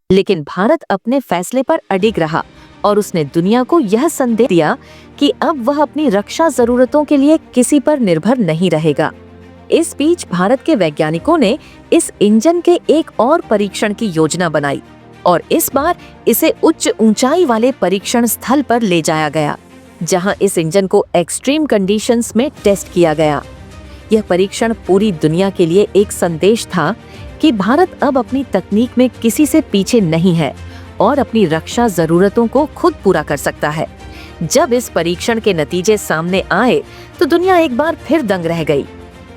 लेकिन भारत अपने फैसले पर अडिग रहा और उसने दुनिया को यह संदेश दिया कि अब वह अपनी रक्षा जरूरतों के लिए किसी पर निर्भर नहीं रहेगा। इस बीच भारत के वैज्ञानिकों ने इस इंजन के एक और परीक्षण की योजना बनाई और इस बार इसे उच्च ऊंचाई वाले परीक्षण स्थल पर ले जाया गया, जहां इस इंजन को एक्सट्रीम कंडीशंस में टेस्ट किया गया। यह परीक्षण पूरी दुनिया के लिए एक संदेश था कि भारत अब अपनी तकनीक में किसी से पीछे नहीं है और अपनी रक्षा जरूरतों को खुद पूरा कर सकता है। जब इस परीक्षण के नतीजे सामने आए तो दुनिया एक बार फिर दंग रह गई,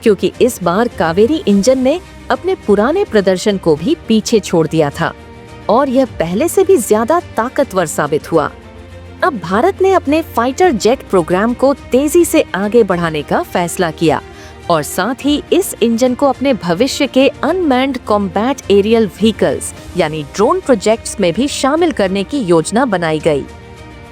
क्योंकि इस बार कावेरी इंजन ने अपने पुराने प्रदर्शन को भी पीछे छोड़ दिया था और यह पहले से भी ज्यादा ताकतवर साबित हुआ। अब भारत ने अपने फाइटर जेट प्रोग्राम को तेजी से आगे बढ़ाने का फैसला किया और साथ ही इस इंजन को अपने भविष्य के अनमैन्ड कॉम्बैट एरियल व्हीकल्स यानी ड्रोन प्रोजेक्ट्स में भी शामिल करने की योजना बनाई गई।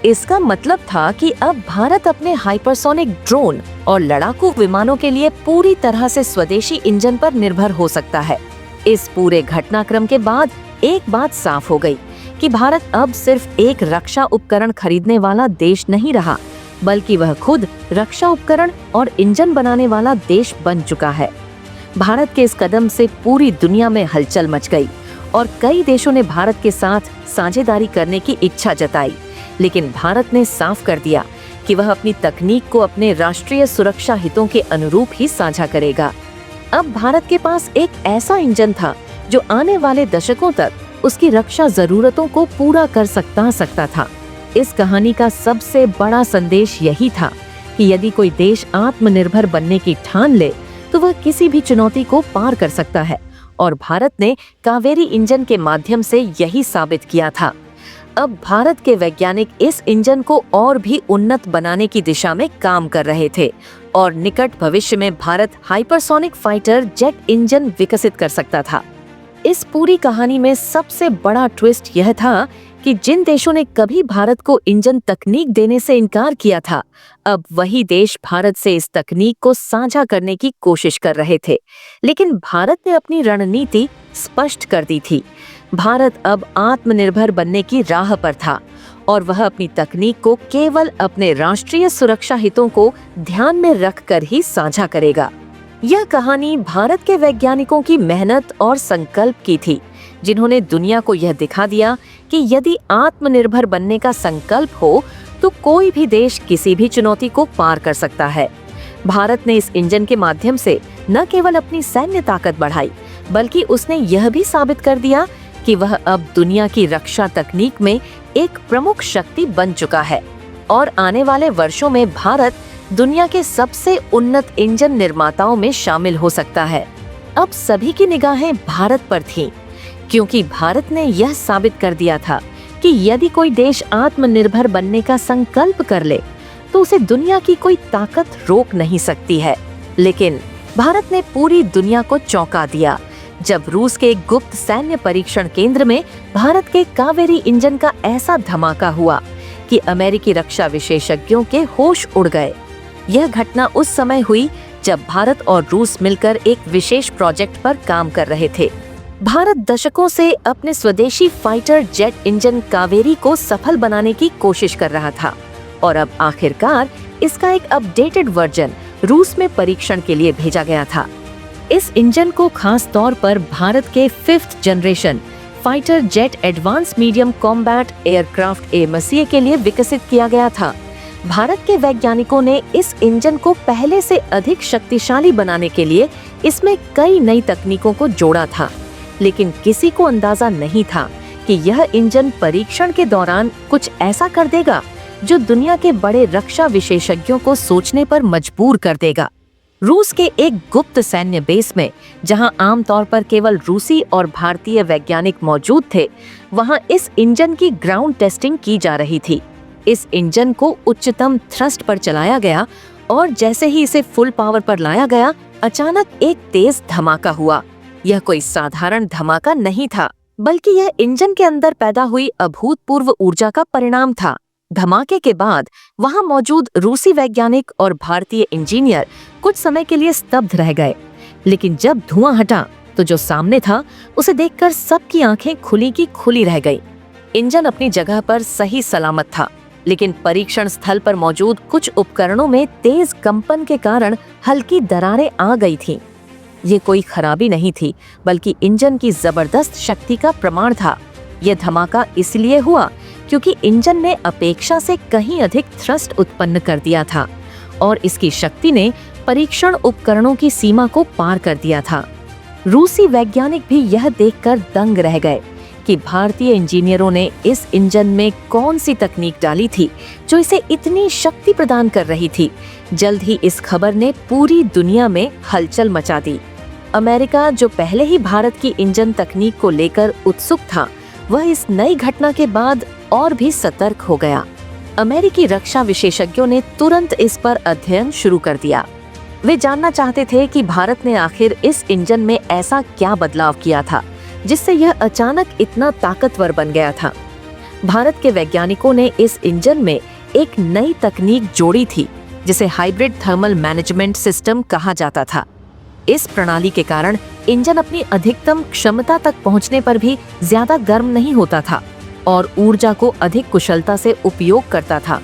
इसका मतलब था कि अब भारत अपने हाइपरसोनिक ड्रोन और लड़ाकू विमानों के लिए पूरी तरह से स्वदेशी इंजन पर निर्भर हो सकता है। इस पूरे घटनाक्रम के बाद एक बात साफ हो गई कि भारत अब सिर्फ एक रक्षा उपकरण खरीदने वाला देश नहीं रहा, बल्कि वह खुद रक्षा उपकरण और इंजन बनाने वाला देश बन चुका है। भारत के इस कदम से पूरी दुनिया में हलचल मच गई और कई देशों ने भारत के साथ साझेदारी करने की इच्छा जताई, लेकिन भारत ने साफ कर दिया कि वह अपनी तकनीक को अपने राष्ट्रीय सुरक्षा हितों के अनुरूप ही साझा करेगा। अब भारत के पास एक ऐसा इंजन था जो आने वाले दशकों तक उसकी रक्षा जरूरतों को पूरा कर सकता था। इस कहानी का सबसे बड़ा संदेश यही था कि यदि कोई देश आत्मनिर्भर बनने की ठान ले तो वह किसी भी चुनौती को पार कर सकता है और भारत ने कावेरी इंजन के माध्यम से यही साबित किया था। अब भारत के वैज्ञानिक इस इंजन को और भी उन्नत बनाने की दिशा में काम कर रहे थे और निकट भविष्य में Bharat hypersonic fighter jet engine विकसित कर सकता था। इस पूरी कहानी में सबसे बड़ा ट्विस्ट यह था कि जिन देशों ने कभी भारत को इंजन तकनीक देने से इनकार किया था, अब वही देश भारत से इस तकनीक को साझा करने की कोशिश कर रहे थे। लेकिन भारत ने अपनी रणनीति स्पष्ट कर दी थी। भारत अब आत्मनिर्भर बनने की राह पर था और वह अपनी तकनीक को केवल अपने राष्ट्रीय सुरक्षा हितों को ध्यान में रखकर ही साझा करेगा। यह कहानी भारत के वैज्ञानिकों की मेहनत और संकल्प की थी, जिन्होंने दुनिया को यह दिखा दिया कि यदि आत्मनिर्भर बनने का संकल्प हो तो कोई भी देश किसी भी चुनौती को पार कर सकता है। भारत ने इस इंजन के माध्यम से न केवल अपनी सैन्य ताकत बढ़ाई, बल्कि उसने यह भी साबित कर दिया कि वह अब दुनिया की रक्षा तकनीक में एक प्रमुख शक्ति बन चुका है और आने वाले वर्षों में भारत दुनिया के सबसे उन्नत इंजन निर्माताओं में शामिल हो सकता है। अब सभी की निगाहें भारत पर थीं, क्योंकि भारत ने यह साबित कर दिया था कि यदि कोई देश आत्मनिर्भर बनने का संकल्प कर ले तो उसे दुनिया की कोई ताकत रोक नहीं सकती है। लेकिन भारत ने पूरी दुनिया को चौंका दिया जब रूस के एक गुप्त सैन्य परीक्षण केंद्र में भारत के कावेरी इंजन का ऐसा धमाका हुआ कि अमेरिकी रक्षा विशेषज्ञों के होश उड़ गए। यह घटना उस समय हुई जब भारत और रूस मिलकर एक विशेष प्रोजेक्ट पर काम कर रहे थे। भारत दशकों से अपने स्वदेशी फाइटर जेट इंजन कावेरी को सफल बनाने की कोशिश कर रहा था और अब आखिरकार इसका एक अपडेटेड वर्जन रूस में परीक्षण के लिए भेजा गया था। इस इंजन को खास तौर पर भारत के 5th generation fighter jet advance medium combat aircraft AMCA के लिए विकसित किया गया था। भारत के वैज्ञानिकों ने इस इंजन को पहले से अधिक शक्तिशाली बनाने के लिए इसमें कई नई तकनीकों को जोड़ा था, लेकिन किसी को अंदाजा नहीं था कि यह इंजन परीक्षण के दौरान कुछ ऐसा कर देगा जो दुनिया के बड़े रक्षा विशेषज्ञों को सोचने पर मजबूर कर देगा। रूस के एक गुप्त सैन्य बेस में, जहां आमतौर पर केवल रूसी और भारतीय वैज्ञानिक मौजूद थे, वहां इस इंजन की ग्राउंड टेस्टिंग की जा रही थी। इस इंजन को उच्चतम थ्रस्ट पर चलाया गया और जैसे ही इसे फुल पावर पर लाया गया, अचानक एक तेज धमाका हुआ। यह कोई साधारण धमाका नहीं था, बल्कि यह इंजन के अंदर पैदा हुई अभूतपूर्व ऊर्जा का परिणाम था। धमाके के बाद वहां मौजूद रूसी वैज्ञानिक और भारतीय इंजीनियर कुछ समय के लिए स्तब्ध रह गए, लेकिन जब धुआं हटा तो जो सामने था उसे देखकर सबकी आंखें खुली की खुली रह गई। इंजन अपनी जगह पर सही सलामत था, लेकिन परीक्षण स्थल पर मौजूद कुछ उपकरणों में तेज कंपन के कारण हल्की दरारें आ गई थीं। ये कोई खराबी नहीं थी, बल्कि इंजन की जबरदस्त शक्ति का प्रमाण था। यह धमाका इसलिए हुआ क्योंकि इंजन ने अपेक्षा से कहीं अधिक थ्रस्ट उत्पन्न कर दिया था और इसकी शक्ति ने परीक्षण उपकरणों की सीमा को पार कर दिया था। रूसी वैज्ञानिक भी यह देखकर दंग रह गए कि भारतीय इंजीनियरों ने इस इंजन में कौन सी तकनीक डाली थी जो इसे इतनी शक्ति प्रदान कर रही थी। जल्द ही इस खबर ने पूरी दुनिया में हलचल मचा दी। अमेरिका, जो पहले ही भारत की इंजन तकनीक को लेकर उत्सुक था, वह इस नई घटना के बाद और भी सतर्क हो गया। अमेरिकी रक्षा विशेषज्ञों ने तुरंत इस पर अध्ययन शुरू कर दिया। वे जानना चाहते थे कि भारत ने आखिर इस इंजन में ऐसा क्या बदलाव किया था जिससे यह अचानक इतना ताकतवर बन गया था। भारत के वैज्ञानिकों ने इस इंजन में एक नई तकनीक जोड़ी थी जिसे हाइब्रिड थर्मल मैनेजमेंट सिस्टम कहा जाता था। इस प्रणाली के कारण इंजन अपनी अधिकतम क्षमता तक पहुंचने पर भी ज्यादा गर्म नहीं होता था और ऊर्जा को अधिक कुशलता से उपयोग करता था।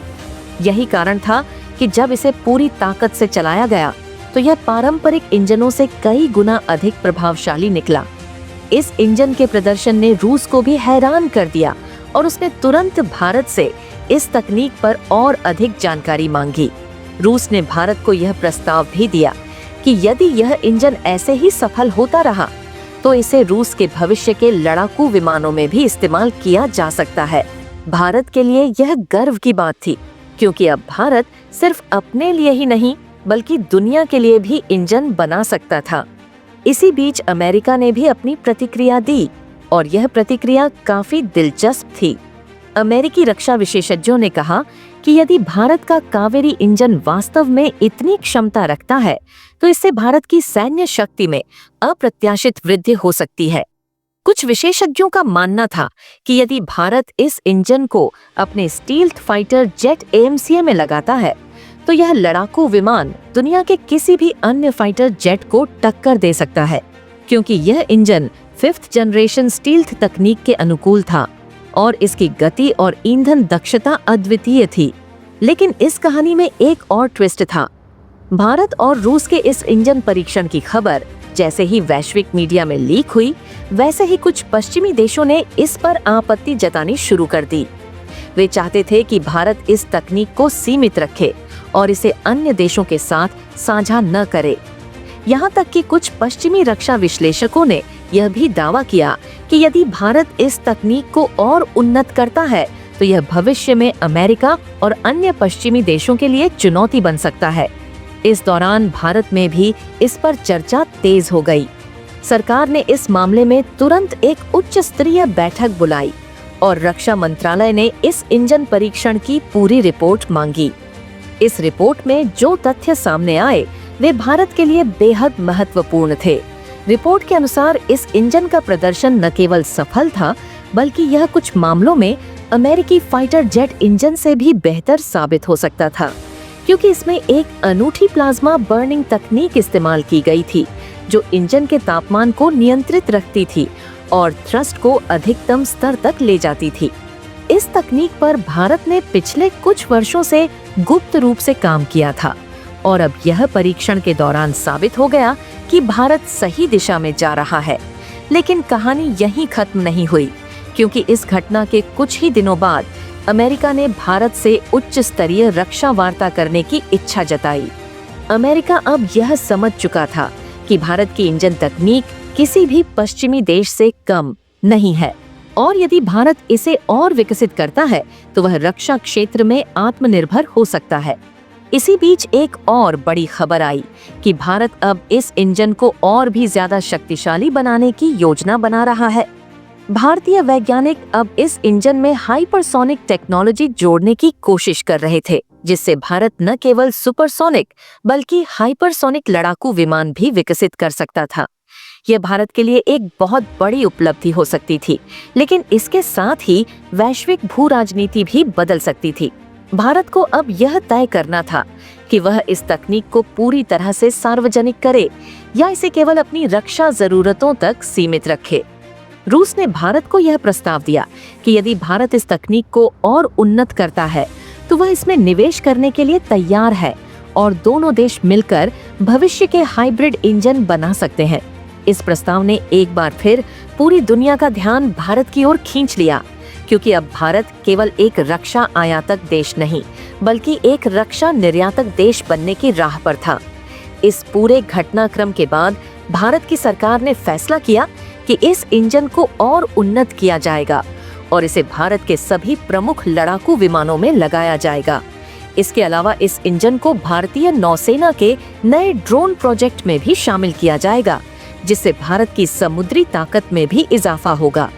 यही कारण था कि जब इसे पूरी ताकत से चलाया गया तो यह पारंपरिक इंजनों से कई गुना अधिक प्रभावशाली निकला। इस इंजन के प्रदर्शन ने रूस को भी हैरान कर दिया और उसने तुरंत भारत से इस तकनीक पर और अधिक जानकारी मांगी। रूस ने भारत को यह प्रस्ताव भी दिया कि यदि यह इंजन ऐसे ही सफल होता रहा तो इसे रूस के भविष्य के लड़ाकू विमानों में भी इस्तेमाल किया जा सकता है। भारत के लिए यह गर्व की बात थी, क्योंकि अब भारत सिर्फ अपने लिए ही नहीं बल्कि दुनिया के लिए भी इंजन बना सकता था। इसी बीच अमेरिका ने भी अपनी प्रतिक्रिया दी और यह प्रतिक्रिया काफी दिलचस्प थी। अमेरिकी रक्षा विशेषज्ञों ने कहा कि यदि भारत का कावेरी इंजन वास्तव में इतनी क्षमता रखता है तो इससे भारत की सैन्य शक्ति में अप्रत्याशित वृद्धि हो सकती है। कुछ विशेषज्ञों का मानना था कि यदि भारत इस इंजन को अपने स्टील्थ फाइटर जेट AMCA में लगाता है तो यह लड़ाकू विमान दुनिया के किसी भी अन्य फाइटर जेट को टक्कर दे सकता है, क्योंकि यह इंजन 5th जनरेशन स्टील्थ तकनीक के अनुकूल था और इसकी गति और ईंधन दक्षता अद्वितीय थी। लेकिन इस कहानी में एक और ट्विस्ट था। भारत और रूस के इस इंजन परीक्षण की खबर जैसे ही वैश्विक मीडिया में लीक हुई, वैसे ही कुछ पश्चिमी देशों ने इस पर आपत्ति जतानी शुरू कर दी। वे चाहते थे कि भारत इस तकनीक को सीमित रखे और इसे अन्य देशों के साथ साझा न करे। यहाँ तक कि कुछ पश्चिमी रक्षा विश्लेषकों ने यह भी दावा किया कि यदि भारत इस तकनीक को और उन्नत करता है तो यह भविष्य में अमेरिका और अन्य पश्चिमी देशों के लिए चुनौती बन सकता है। इस दौरान भारत में भी इस पर चर्चा तेज हो गई। सरकार ने इस मामले में तुरंत एक उच्च स्तरीय बैठक बुलाई और रक्षा मंत्रालय ने इस इंजन परीक्षण की पूरी रिपोर्ट मांगी। इस रिपोर्ट में जो तथ्य सामने आए वे भारत के लिए बेहद महत्वपूर्ण थे। रिपोर्ट के अनुसार इस इंजन का प्रदर्शन न केवल सफल था, बल्कि यह कुछ मामलों में अमेरिकी फाइटर जेट इंजन से भी बेहतर साबित हो सकता था, क्योंकि इसमें एक अनूठी प्लाज्मा बर्निंग तकनीक इस्तेमाल की गई थी जो इंजन के तापमान को नियंत्रित रखती थी और थ्रस्ट को अधिकतम स्तर तक ले जाती थी। इस तकनीक पर भारत ने पिछले कुछ वर्षों से गुप्त रूप से काम किया था और अब यह परीक्षण के दौरान साबित हो गया कि भारत सही दिशा में जा रहा है। लेकिन कहानी यहीं खत्म नहीं हुई, क्योंकि इस घटना के कुछ ही दिनों बाद अमेरिका ने भारत से उच्च स्तरीय रक्षा वार्ता करने की इच्छा जताई। अमेरिका अब यह समझ चुका था कि भारत की इंजन तकनीक किसी भी पश्चिमी देश से कम नहीं है और यदि भारत इसे और विकसित करता है तो वह रक्षा क्षेत्र में आत्मनिर्भर हो सकता है। इसी बीच एक और बड़ी खबर आई कि भारत अब इस इंजन को और भी ज्यादा शक्तिशाली बनाने की योजना बना रहा है। भारतीय वैज्ञानिक अब इस इंजन में हाइपरसोनिक टेक्नोलॉजी जोड़ने की कोशिश कर रहे थे, जिससे भारत न केवल सुपरसोनिक बल्कि हाइपरसोनिक लड़ाकू विमान भी विकसित कर सकता था। यह भारत के लिए एक बहुत बड़ी उपलब्धि हो सकती थी, लेकिन इसके साथ ही वैश्विक भू राजनीति भी बदल सकती थी। भारत को अब यह तय करना था कि वह इस तकनीक को पूरी तरह से सार्वजनिक करे या इसे केवल अपनी रक्षा जरूरतों तक सीमित रखे। रूस ने भारत को यह प्रस्ताव दिया कि यदि भारत इस तकनीक को और उन्नत करता है तो वह इसमें निवेश करने के लिए तैयार है और दोनों देश मिलकर भविष्य के हाइब्रिड इंजन बना सकते हैं। इस प्रस्ताव ने एक बार फिर पूरी दुनिया का ध्यान भारत की ओर खींच लिया, क्योंकि अब भारत केवल एक रक्षा आयातक देश नहीं बल्कि एक रक्षा निर्यातक देश बनने की राह पर था। इस पूरे घटनाक्रम के बाद भारत की सरकार ने फैसला किया कि इस इंजन को और उन्नत किया जाएगा और इसे भारत के सभी प्रमुख लड़ाकू विमानों में लगाया जाएगा। इसके अलावा इस इंजन को भारतीय नौसेना के नए ड्रोन प्रोजेक्ट में भी शामिल किया जाएगा, जिससे भारत की समुद्री ताकत में भी इजाफा होगा।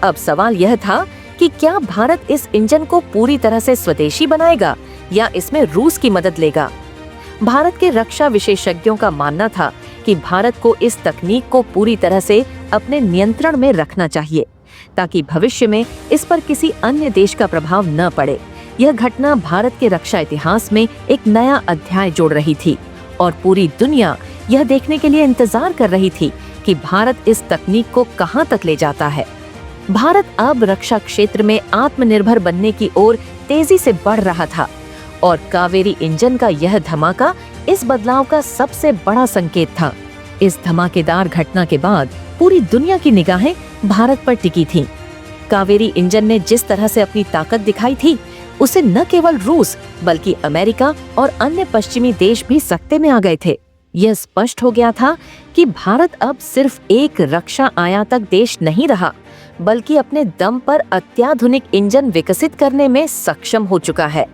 अब सवाल यह था कि क्या भारत इस इंजन को पूरी तरह से स्वदेशी बनाएगा या इसमें रूस की मदद लेगा। भारत के रक्षा विशेषज्ञों का मानना था कि भारत को इस तकनीक को पूरी तरह से अपने नियंत्रण में रखना चाहिए, ताकि भविष्य में इस पर किसी अन्य देश का प्रभाव न पड़े। यह घटना भारत के रक्षा इतिहास में एक नया अध्याय जोड़ रही थी और पूरी दुनिया यह देखने के लिए इंतजार कर रही थी कि भारत इस तकनीक को कहां तक ले जाता है। भारत अब रक्षा क्षेत्र में आत्मनिर्भर बनने की ओर तेजी से बढ़ रहा था और कावेरी इंजन का यह धमाका इस बदलाव का सबसे बड़ा संकेत था। इस धमाकेदार घटना के बाद पूरी दुनिया की निगाहें भारत पर टिकी थीं। कावेरी इंजन ने जिस तरह से अपनी ताकत दिखाई थी, उसे न केवल रूस बल्कि अमेरिका और अन्य पश्चिमी देश भी सकते में आ गए थे। यह स्पष्ट हो गया था कि भारत अब सिर्फ एक रक्षा आयातक देश नहीं रहा, बल्कि अपने दम पर अत्याधुनिक इंजन विकसित करने में सक्षम हो चुका है।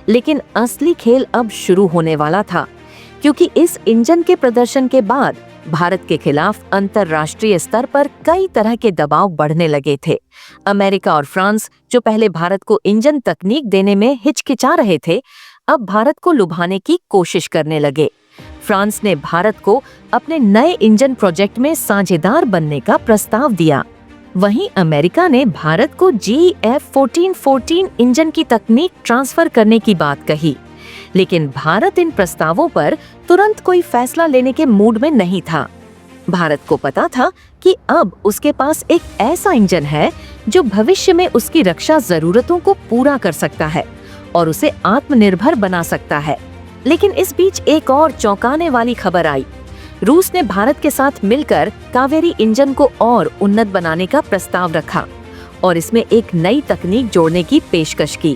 लेकिन असली खेल अब शुरू होने वाला था, क्योंकि इस इंजन के प्रदर्शन के बाद भारत के खिलाफ अंतर्राष्ट्रीय स्तर पर कई तरह के दबाव बढ़ने लगे थे। अमेरिका और फ्रांस, जो पहले भारत को इंजन तकनीक देने में हिचकिचा रहे थे, अब भारत को लुभाने की कोशिश करने लगे। फ्रांस ने भारत को अपने नए इंजन प्रोजेक्ट में साझेदार बनने का प्रस्ताव दिया। वहीं अमेरिका ने भारत को GF1414 इंजन की तकनीक ट्रांसफर करने की बात कही, लेकिन भारत इन प्रस्तावों पर तुरंत कोई फैसला लेने के मूड में नहीं था। भारत को पता था कि अब उसके पास एक ऐसा इंजन है जो भविष्य में उसकी रक्षा जरूरतों को पूरा कर सकता है और उसे आत्मनिर्भर बना सकता है। लेकिन इस बीच एक और चौंकाने वाली खबर आई। रूस ने भारत के साथ मिलकर कावेरी इंजन को और उन्नत बनाने का प्रस्ताव रखा और इसमें एक नई तकनीक जोड़ने की पेशकश की।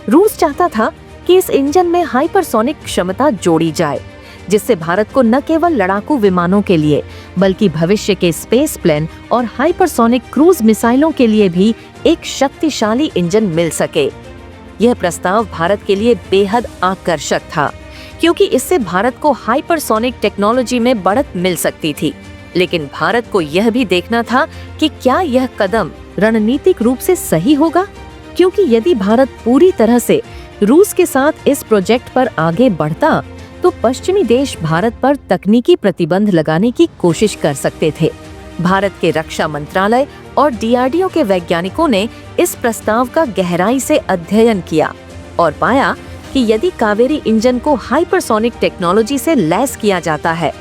रूस चाहता था कि इस इंजन में हाइपरसोनिक क्षमता जोड़ी जाए, जिससे भारत को न केवल लड़ाकू विमानों के लिए बल्कि भविष्य के स्पेस प्लेन और हाइपरसोनिक क्रूज मिसाइलों के लिए भी एक शक्तिशाली इंजन मिल सके। यह प्रस्ताव भारत के लिए बेहद आकर्षक था, क्योंकि इससे भारत को हाइपरसोनिक टेक्नोलॉजी में बढ़त मिल सकती थी। लेकिन भारत को यह भी देखना था कि क्या यह कदम रणनीतिक रूप से सही होगा, क्योंकि यदि भारत पूरी तरह से रूस के साथ इस प्रोजेक्ट पर आगे बढ़ता तो पश्चिमी देश भारत पर तकनीकी प्रतिबंध लगाने की कोशिश कर सकते थे। भारत के रक्षा मंत्रालय और DRDO के वैज्ञानिकों ने इस प्रस्ताव का गहराई से अध्ययन किया और पाया कि यदि कावेरी इंजन को हाइपरसोनिक टेक्नोलॉजी से लैस किया जाता है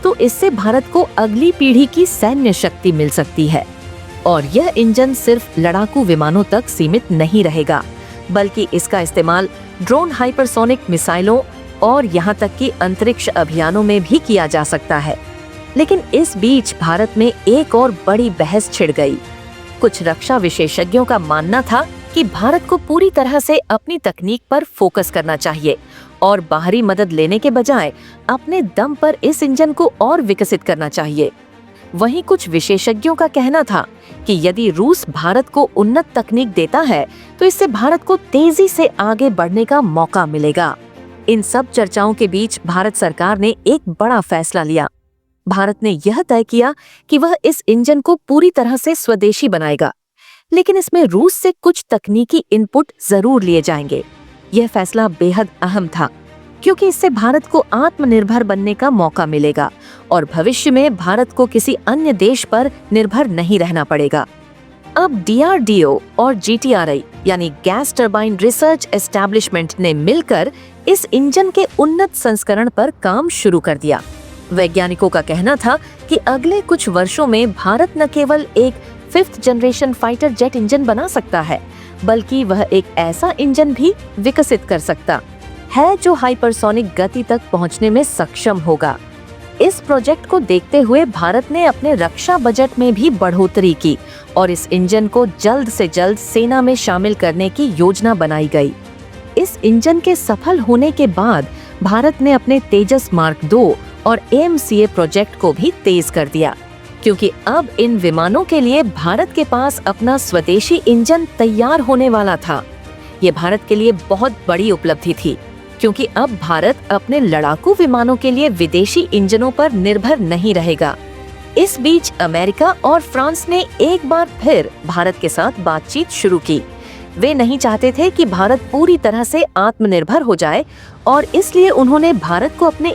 तो इससे भारत को अगली पीढ़ी की सैन्य शक्ति मिल सकती है। और यह इंजन सिर्फ लड़ाकू विमानों तक सीमित नहीं रहेगा, बल्कि इसका इस्तेमाल ड्रोन, हाइपरसोनिक मिसाइलों और यहाँ तक कि अंतरिक्ष अभियानों में भी किया जा सकता है। लेकिन इस बीच भारत में एक और बड़ी बहस छिड़ गई। कुछ रक्षा विशेषज्ञों का मानना था कि भारत को पूरी तरह से अपनी तकनीक पर फोकस करना चाहिए और बाहरी मदद लेने के बजाय अपने दम पर इस इंजन को और विकसित करना चाहिए। वहीं कुछ विशेषज्ञों का कहना था कि यदि रूस भारत को उन्नत तकनीक देता है तो इससे भारत को तेजी से आगे बढ़ने का मौका मिलेगा। इन सब चर्चाओं के बीच भारत सरकार ने एक बड़ा फैसला लिया। भारत ने यह तय किया कि वह इस इंजन को पूरी तरह से स्वदेशी बनाएगा, लेकिन इसमें रूस से कुछ तकनीकी इनपुट जरूर लिए जाएंगे। यह फैसला बेहद अहम था, क्योंकि इससे भारत को आत्मनिर्भर बनने का मौका मिलेगा और भविष्य में भारत को किसी अन्य देश पर निर्भर नहीं रहना पड़ेगा। अब DRDO और GTRI यानी गैस टरबाइन रिसर्च एस्टैब्लिशमेंट ने मिलकर इस इंजन के उन्नत संस्करण पर काम शुरू कर दिया। वैज्ञानिकों का कहना था कि अगले कुछ वर्षों में भारत न केवल एक 5th generation fighter jet engine बना सकता है, बल्कि वह एक ऐसा इंजन भी विकसित कर सकता है जो हाइपरसोनिक गति तक पहुंचने में सक्षम होगा। इस प्रोजेक्ट को देखते हुए भारत ने अपने रक्षा बजट में भी बढ़ोतरी की और इस इंजन को जल्द से जल्द सेना में शामिल करने की योजना बनाई गई। इस इंजन के सफल होने के बाद भारत ने अपने तेजस मार्क 2 और AMCA प्रोजेक्ट को भी तेज कर दिया, क्योंकि अब इन विमानों के लिए भारत के पास अपना स्वदेशी इंजन तैयार होने वाला था। ये भारत के लिए बहुत बड़ी उपलब्धि थी, क्योंकि अब भारत अपने लड़ाकू विमानों के लिए विदेशी इंजनों पर निर्भर नहीं रहेगा। इस बीच अमेरिका और फ्रांस ने एक बार फिर भारत के साथ बातचीत शुरू की। वे नहीं चाहते थे कि भारत पूरी तरह से आत्मनिर्भर हो जाए और इसलिए उन्होंने भारत को अपने